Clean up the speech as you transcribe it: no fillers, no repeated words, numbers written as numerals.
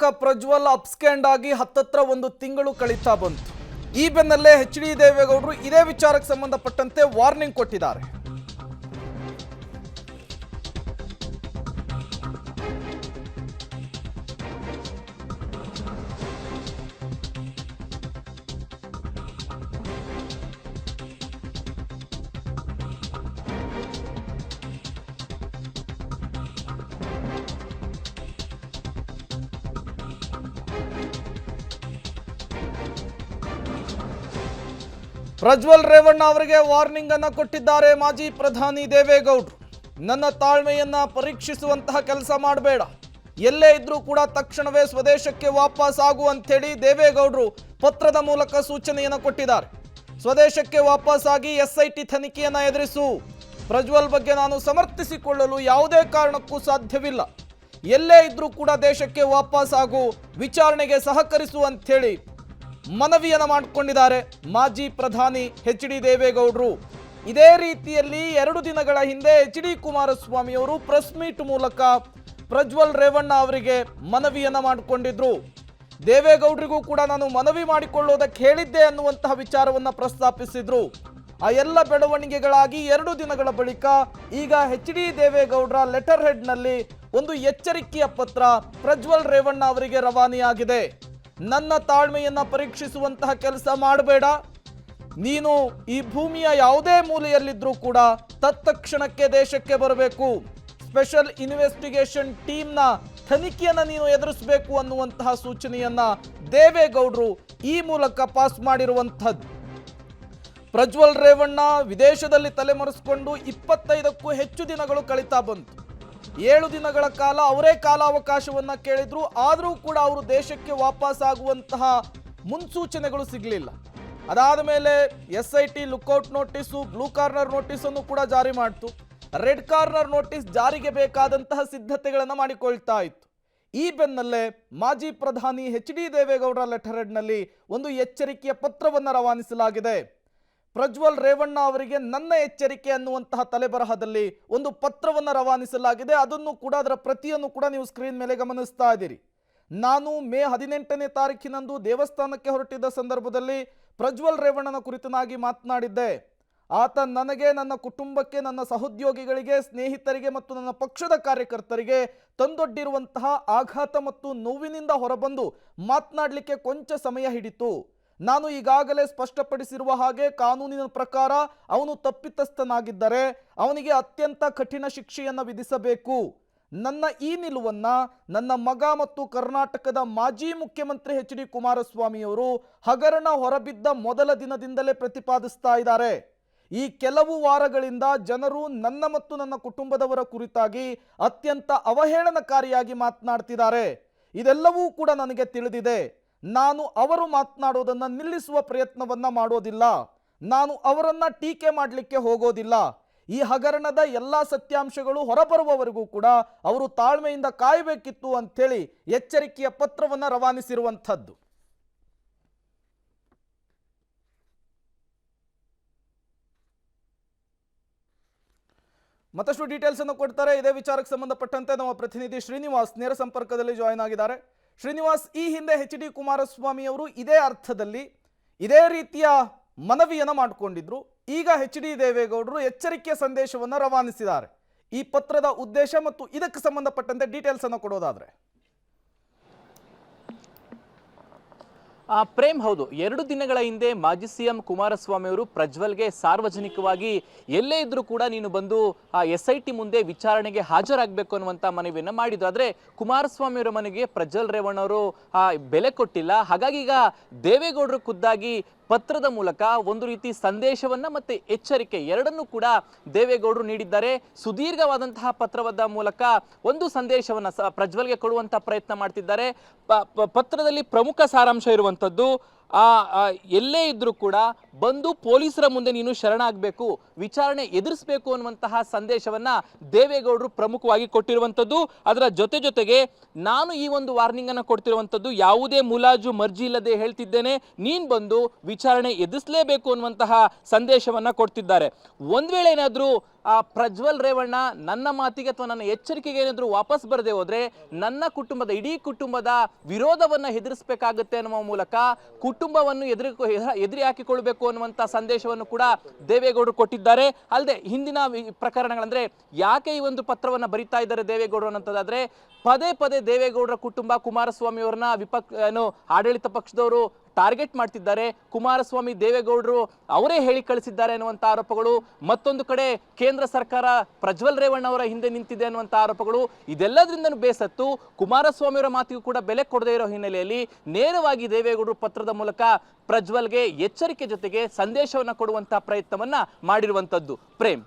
ಶಾಸಕ ಪ್ರಜ್ವಲ್ ಅಬ್ಸ್ಕ್ಯಾಂಡ್ ಆಗಿ ಹತ್ತತ್ರ ಒಂದು ತಿಂಗಳು ಕಳೀತಾ ಬಂತು. ಈ ಬೆನ್ನಲ್ಲೇ ಎಚ್.ಡಿ. ದೇವೇಗೌಡರು ಇದೇ ವಿಚಾರಕ್ಕೆ ಸಂಬಂಧಪಟ್ಟಂತೆ ವಾರ್ನಿಂಗ್ ಕೊಟ್ಟಿದ್ದಾರೆ. ಪ್ರಜ್ವಲ್ ರೇವಣ್ಣ ಅವರಿಗೆ ವಾರ್ನಿಂಗ್ ಅನ್ನು ಕೊಟ್ಟಿದ್ದಾರೆ ಮಾಜಿ ಪ್ರಧಾನಿ ದೇವೇಗೌಡರು. ನನ್ನ ತಾಳ್ಮೆಯನ್ನ ಪರೀಕ್ಷಿಸುವಂತಹ ಕೆಲಸ ಮಾಡಬೇಡ, ಎಲ್ಲೇ ಇದ್ರೂ ಕೂಡ ತಕ್ಷಣವೇ ಸ್ವದೇಶಕ್ಕೆ ವಾಪಸ್ ಆಗು ಅಂತೇಳಿ ದೇವೇಗೌಡರು ಪತ್ರದ ಮೂಲಕ ಸೂಚನೆಯನ್ನು ಕೊಟ್ಟಿದ್ದಾರೆ. ಸ್ವದೇಶಕ್ಕೆ ವಾಪಸ್ ಆಗಿ SIT ತನಿಖೆಯನ್ನ ಎದುರಿಸು. ಪ್ರಜ್ವಲ್ ಬಗ್ಗೆ ನಾನು ಸಮರ್ಥಿಸಿಕೊಳ್ಳಲು ಯಾವುದೇ ಕಾರಣಕ್ಕೂ ಸಾಧ್ಯವಿಲ್ಲ. ಎಲ್ಲೇ ಇದ್ರೂ ಕೂಡ ದೇಶಕ್ಕೆ ವಾಪಸ್ ಆಗು, ವಿಚಾರಣೆಗೆ ಸಹಕರಿಸು ಅಂತೇಳಿ ಮನವಿಯನ್ನು ಮಾಡಿಕೊಂಡಿದ್ದಾರೆ ಮಾಜಿ ಪ್ರಧಾನಿ ಎಚ್.ಡಿ. ದೇವೇಗೌಡರು. ಇದೇ ರೀತಿಯಲ್ಲಿ 2 ದಿನಗಳ ಹಿಂದೆ ಎಚ್.ಡಿ. ಕುಮಾರಸ್ವಾಮಿ ಅವರು ಪ್ರೆಸ್ ಮೀಟ್ ಮೂಲಕ ಪ್ರಜ್ವಲ್ ರೇವಣ್ಣ ಅವರಿಗೆ ಮನವಿಯನ್ನು ಮಾಡಿಕೊಂಡಿದ್ರು. ದೇವೇಗೌಡರಿಗೂ ಕೂಡ ನಾನು ಮನವಿ ಮಾಡಿಕೊಳ್ಳೋದಕ್ಕೆ ಹೇಳಿದ್ದೆ ಅನ್ನುವಂತಹ ವಿಚಾರವನ್ನು ಪ್ರಸ್ತಾಪಿಸಿದ್ರು. ಆ ಎಲ್ಲ ಬೆಳವಣಿಗೆಗಳಾಗಿ 2 ದಿನಗಳ ಬಳಿಕ ಈಗ ಎಚ್.ಡಿ. ದೇವೇಗೌಡರ ಲೆಟರ್ ಹೆಡ್ನಲ್ಲಿ ಒಂದು ಎಚ್ಚರಿಕೆಯ ಪತ್ರ ಪ್ರಜ್ವಲ್ ರೇವಣ್ಣ ಅವರಿಗೆ ರವಾನೆಯಾಗಿದೆ. ನನ್ನ ತಾಳ್ಮೆಯನ್ನ ಪರೀಕ್ಷಿಸುವಂತಹ ಕೆಲಸ ಮಾಡಬೇಡ, ನೀನು ಈ ಭೂಮಿಯ ಯಾವುದೇ ಮೂಲೆಯಲ್ಲಿದ್ರೂ ಕೂಡ ತತ್ಕ್ಷಣಕ್ಕೆ ದೇಶಕ್ಕೆ ಬರಬೇಕು, ಸ್ಪೆಷಲ್ ಇನ್ವೆಸ್ಟಿಗೇಷನ್ ಟೀಮ್ನ ತನಿಖೆಯನ್ನು ನೀನು ಎದುರಿಸಬೇಕು ಅನ್ನುವಂತಹ ಸೂಚನೆಯನ್ನ ದೇವೇಗೌಡರು ಈ ಮೂಲಕ ಪಾಸ್ ಮಾಡಿರುವಂಥದ್ದು. ಪ್ರಜ್ವಲ್ ರೇವಣ್ಣ ವಿದೇಶದಲ್ಲಿ ತಲೆಮರೆಸಿಕೊಂಡು 25ಕ್ಕೂ ಹೆಚ್ಚು ದಿನಗಳು ಕಳೀತಾ ಬಂತು. 7 ದಿನಗಳ ಕಾಲ ಅವರೇ ಕಾಲಾವಕಾಶವನ್ನ ಕೇಳಿದ್ರು. ಆದರೂ ಕೂಡ ಅವರು ದೇಶಕ್ಕೆ ವಾಪಸ್ ಆಗುವಂತಹ ಮುನ್ಸೂಚನೆಗಳು ಸಿಗಲಿಲ್ಲ. ಅದಾದ ಮೇಲೆ SIT lookout notice, blue corner notice ಅನ್ನು ಕೂಡ ಜಾರಿ ಮಾಡಿತು. ರೆಡ್ ಕಾರ್ನರ್ ನೋಟಿಸ್ ಜಾರಿಗೆ ಬೇಕಾದಂತಹ ಸಿದ್ಧತೆಗಳನ್ನು ಮಾಡಿಕೊಳ್ತಾ ಇತ್ತು. ಈ ಬೆನ್ನಲ್ಲೇ ಮಾಜಿ ಪ್ರಧಾನಿ ಎಚ್.ಡಿ. ದೇವೇಗೌಡರ ಲೆಟರ್ ಹೆಡ್ನಲ್ಲಿ ಒಂದು ಎಚ್ಚರಿಕೆಯ ಪತ್ರವನ್ನು ರವಾನಿಸಲಾಗಿದೆ. ಪ್ರಜ್ವಲ್ ರೇವಣ್ಣ ಅವರಿಗೆ ನನ್ನ ಎಚ್ಚರಿಕೆ ಅನ್ನುವಂತಹ ತಲೆಬರಹದಲ್ಲಿ ಒಂದು ಪತ್ರವನ್ನು ರವಾನಿಸಲಾಗಿದೆ. ಅದನ್ನು ಕೂಡ, ಅದರ ಪ್ರತಿಯನ್ನು ಕೂಡ ನೀವು ಸ್ಕ್ರೀನ್ ಮೇಲೆ ಗಮನಿಸ್ತಾ ಇದ್ದೀರಿ. ನಾನು ಮೇ 18ನೇ ತಾರೀಕಿನಂದು ದೇವಸ್ಥಾನಕ್ಕೆ ಹೊರಟಿದ್ದ ಸಂದರ್ಭದಲ್ಲಿ ಪ್ರಜ್ವಲ್ ರೇವಣ್ಣನ ಕುರಿತನಾಗಿ ಮಾತನಾಡಿದ್ದೆ. ಆತ ನನಗೆ, ನನ್ನ ಕುಟುಂಬಕ್ಕೆ, ನನ್ನ ಸಹೋದ್ಯೋಗಿಗಳಿಗೆ, ಸ್ನೇಹಿತರಿಗೆ ಮತ್ತು ನನ್ನ ಪಕ್ಷದ ಕಾರ್ಯಕರ್ತರಿಗೆ ತಂದೊಡ್ಡಿರುವಂತಹ ಆಘಾತ ಮತ್ತು ನೋವಿನಿಂದ ಹೊರಬಂದು ಮಾತನಾಡಲಿಕ್ಕೆ ಕೊಂಚ ಸಮಯ ಹಿಡಿತು. ನಾನು ಈಗಾಗಲೇ ಸ್ಪಷ್ಟಪಡಿಸಿರುವ ಹಾಗೆ ಕಾನೂನಿನ ಪ್ರಕಾರ ಅವನು ತಪ್ಪಿತಸ್ಥನಾಗಿದ್ದರೆ ಅವನಿಗೆ ಅತ್ಯಂತ ಕಠಿಣ ಶಿಕ್ಷೆಯನ್ನು ವಿಧಿಸಬೇಕು. ನನ್ನ ಈ ನಿಲುವನ್ನ ನನ್ನ ಮಗ ಮತ್ತು ಕರ್ನಾಟಕದ ಮಾಜಿ ಮುಖ್ಯಮಂತ್ರಿ ಎಚ್.ಡಿ. ಕುಮಾರಸ್ವಾಮಿಯವರು ಹಗರಣ ಹೊರಬಿದ್ದ ಮೊದಲ ದಿನದಿಂದಲೇ ಪ್ರತಿಪಾದಿಸ್ತಾ ಇದ್ದಾರೆ. ಈ ಕೆಲವು ವಾರಗಳಿಂದ ಜನರು ನನ್ನ ಮತ್ತು ನನ್ನ ಕುಟುಂಬದವರ ಕುರಿತಾಗಿ ಅತ್ಯಂತ ಅವಹೇಳನಕಾರಿಯಾಗಿ ಮಾತನಾಡ್ತಿದ್ದಾರೆ. ಇದೆಲ್ಲವೂ ಕೂಡ ನನಗೆ ತಿಳಿದಿದೆ. ನಾನು ಅವರು ಮಾತನಾಡೋದನ್ನು ನಿಲ್ಲಿಸುವ ಪ್ರಯತ್ನವನ್ನ ಮಾಡೋದಿಲ್ಲ. ನಾನು ಅವರನ್ನ ಟೀಕೆ ಮಾಡಲಿಕ್ಕೆ ಹೋಗೋದಿಲ್ಲ. ಈ ಹಗರಣದ ಎಲ್ಲ ಸತ್ಯಾಂಶಗಳು ಹೊರಬರುವವರೆಗೂ ಕೂಡ ಅವರು ತಾಳ್ಮೆಯಿಂದ ಕಾಯಬೇಕಿತ್ತು ಅಂತೇಳಿ ಎಚ್ಚರಿಕೆಯ ಪತ್ರವನ್ನು ರವಾನಿಸಿರುವಂಥದ್ದು. ಮತ್ತಷ್ಟು ಡೀಟೇಲ್ಸ್ ಅನ್ನು ಕೊಡ್ತಾರೆ. ಇದೇ ವಿಚಾರಕ್ಕೆ ಸಂಬಂಧಪಟ್ಟಂತೆ ನಮ್ಮ ಪ್ರತಿನಿಧಿ ಶ್ರೀನಿವಾಸ್ ನೇರ ಸಂಪರ್ಕದಲ್ಲಿ ಜಾಯಿನ್ ಆಗಿದ್ದಾರೆ. ಶ್ರೀನಿವಾಸ್, ಈ ಹಿಂದೆ ಎಚ್.ಡಿ. ಕುಮಾರಸ್ವಾಮಿ ಅವರು ಇದೇ ಅರ್ಥದಲ್ಲಿ ಇದೇ ರೀತಿಯ ಮನವಿಯನ್ನು ಮಾಡಿಕೊಂಡಿದ್ರು. ಈಗ ಎಚ್.ಡಿ. ದೇವೇಗೌಡರು ಎಚ್ಚರಿಕೆಯ ಸಂದೇಶವನ್ನು ರವಾನಿಸಿದ್ದಾರೆ. ಈ ಪತ್ರದ ಉದ್ದೇಶ ಮತ್ತು ಇದಕ್ಕೆ ಸಂಬಂಧಪಟ್ಟಂತೆ ಡೀಟೇಲ್ಸ್ ಅನ್ನು ಕೊಡೋದಾದ್ರೆ. ಪ್ರೇಮ್, ಹೌದು, 2 ದಿನಗಳ ಹಿಂದೆ ಮಾಜಿ CM ಕುಮಾರಸ್ವಾಮಿ ಅವರು ಪ್ರಜ್ವಲ್ಗೆ ಸಾರ್ವಜನಿಕವಾಗಿ ಎಲ್ಲೇ ಇದ್ರೂ ಕೂಡ ನೀನು ಬಂದು SIT ಮುಂದೆ ವಿಚಾರಣೆಗೆ ಹಾಜರಾಗಬೇಕು ಅನ್ನುವಂಥ ಮನವಿಯನ್ನು ಮಾಡಿದ್ರು. ಆದರೆ ಕುಮಾರಸ್ವಾಮಿ ಅವರ ಮನೆಗೆ ಪ್ರಜ್ವಲ್ ರೇವಣ್ಣ ಅವರು ಬೆಲೆ ಕೊಟ್ಟಿಲ್ಲ. ಹಾಗಾಗಿ ಈಗ ದೇವೇಗೌಡರು ಖುದ್ದಾಗಿ ಪತ್ರದ ಮೂಲಕ ಒಂದು ರೀತಿ ಸಂದೇಶವನ್ನ ಮತ್ತೆ ಎಚ್ಚರಿಕೆ ಎರಡನ್ನೂ ಕೂಡ ದೇವೇಗೌಡರು ನೀಡಿದ್ದಾರೆ. ಸುದೀರ್ಘವಾದಂತಹ ಪತ್ರದ ಮೂಲಕ ಒಂದು ಸಂದೇಶವನ್ನ ಪ್ರಜ್ವಲ್ಗೆ ಕೊಡುವಂತ ಪ್ರಯತ್ನ ಮಾಡ್ತಿದ್ದಾರೆ. ಪತ್ರದಲ್ಲಿ ಪ್ರಮುಖ ಸಾರಾಂಶ ಇರುವಂತದ್ದು ಎಲ್ಲೇ ಇದ್ರೂ ಕೂಡ ಬಂದು ಪೊಲೀಸರ ಮುಂದೆ ನೀನು ಶರಣಾಗಬೇಕು, ವಿಚಾರಣೆ ಎದುರಿಸಬೇಕು ಅನ್ನುವಂತಹ ಸಂದೇಶವನ್ನ ದೇವೇಗೌಡರು ಪ್ರಮುಖವಾಗಿ ಕೊಟ್ಟಿರುವಂಥದ್ದು. ಅದರ ಜೊತೆಗೆ ನಾನು ಈ ಒಂದು ವಾರ್ನಿಂಗ್ ಅನ್ನು ಕೊಡ್ತಿರುವಂಥದ್ದು ಯಾವುದೇ ಮುಲಾಜು ಮರ್ಜಿ ಇಲ್ಲದೆ ಹೇಳ್ತಿದ್ದೇನೆ, ನೀನ್ ಬಂದು ವಿಚಾರಣೆ ಎದುರಿಸಲೇಬೇಕು ಅನ್ನುವಂತಹ ಸಂದೇಶವನ್ನ ಕೊಡ್ತಿದ್ದಾರೆ. ಒಂದ್ ವೇಳೆ ಏನಾದ್ರೂ ಪ್ರಜ್ವಲ್ ರೇವಣ್ಣ ನನ್ನ ಮಾತಿಗೆ ಅಥವಾ ನನ್ನ ಎಚ್ಚರಿಕೆಗೆ ಏನಾದರೂ ವಾಪಸ್ ಬರದೆ ಹೋದ್ರೆ ನನ್ನ ಕುಟುಂಬದ ಇಡೀ ಕುಟುಂಬದ ವಿರೋಧವನ್ನ ಎದುರಿಸಬೇಕಾಗುತ್ತೆ ಅನ್ನುವ ಮೂಲಕ ಕುಟುಂಬವನ್ನು ಎದುರಿ ಹಾಕಿಕೊಳ್ಬೇಕು ಅನ್ನುವಂಥ ಸಂದೇಶವನ್ನು ಕೂಡ ದೇವೇಗೌಡರು ಕೊಟ್ಟಿದ್ದಾರೆ. ಅಲ್ಲದೆ ಹಿಂದಿನ ಪ್ರಕರಣಗಳಂದ್ರೆ ಯಾಕೆ ಈ ಒಂದು ಪತ್ರವನ್ನ ಬರಿತಾ ಇದ್ದಾರೆ ದೇವೇಗೌಡರು ಅನ್ನೋದಾದ್ರೆ ಪದೇ ಪದೇ ದೇವೇಗೌಡರ ಕುಟುಂಬ ಕುಮಾರಸ್ವಾಮಿ ಅವರನ್ನ ಆಡಳಿತ ಪಕ್ಷದವರು ಟಾರ್ಗೆಟ್ ಮಾಡ್ತಿದ್ದಾರೆ. ಕುಮಾರಸ್ವಾಮಿ ದೇವೇಗೌಡರು ಅವರೇ ಹೇಳಿ ಕಳಿಸಿದ್ದಾರೆ ಅನ್ನುವಂಥ ಆರೋಪಗಳು, ಮತ್ತೊಂದು ಕಡೆ ಕೇಂದ್ರ ಸರ್ಕಾರ ಪ್ರಜ್ವಲ್ ರೇವಣ್ಣ ಅವರ ಹಿಂದೆ ನಿಂತಿದೆ ಅನ್ನುವಂಥ ಆರೋಪಗಳು, ಇದೆಲ್ಲದರಿಂದನೂ ಬೇಸತ್ತು ಕುಮಾರಸ್ವಾಮಿ ಅವರ ಮಾತಿಗೂ ಕೂಡ ಬೆಲೆ ಕೊಡದೇ ಇರೋ ಹಿನ್ನೆಲೆಯಲ್ಲಿ ನೇರವಾಗಿ ದೇವೇಗೌಡರು ಪತ್ರದ ಮೂಲಕ ಪ್ರಜ್ವಲ್ಗೆ ಎಚ್ಚರಿಕೆ ಜೊತೆಗೆ ಸಂದೇಶವನ್ನ ಕೊಡುವಂತಹ ಪ್ರಯತ್ನವನ್ನ ಮಾಡಿರುವಂತದ್ದು. ಪ್ರೇಮ್.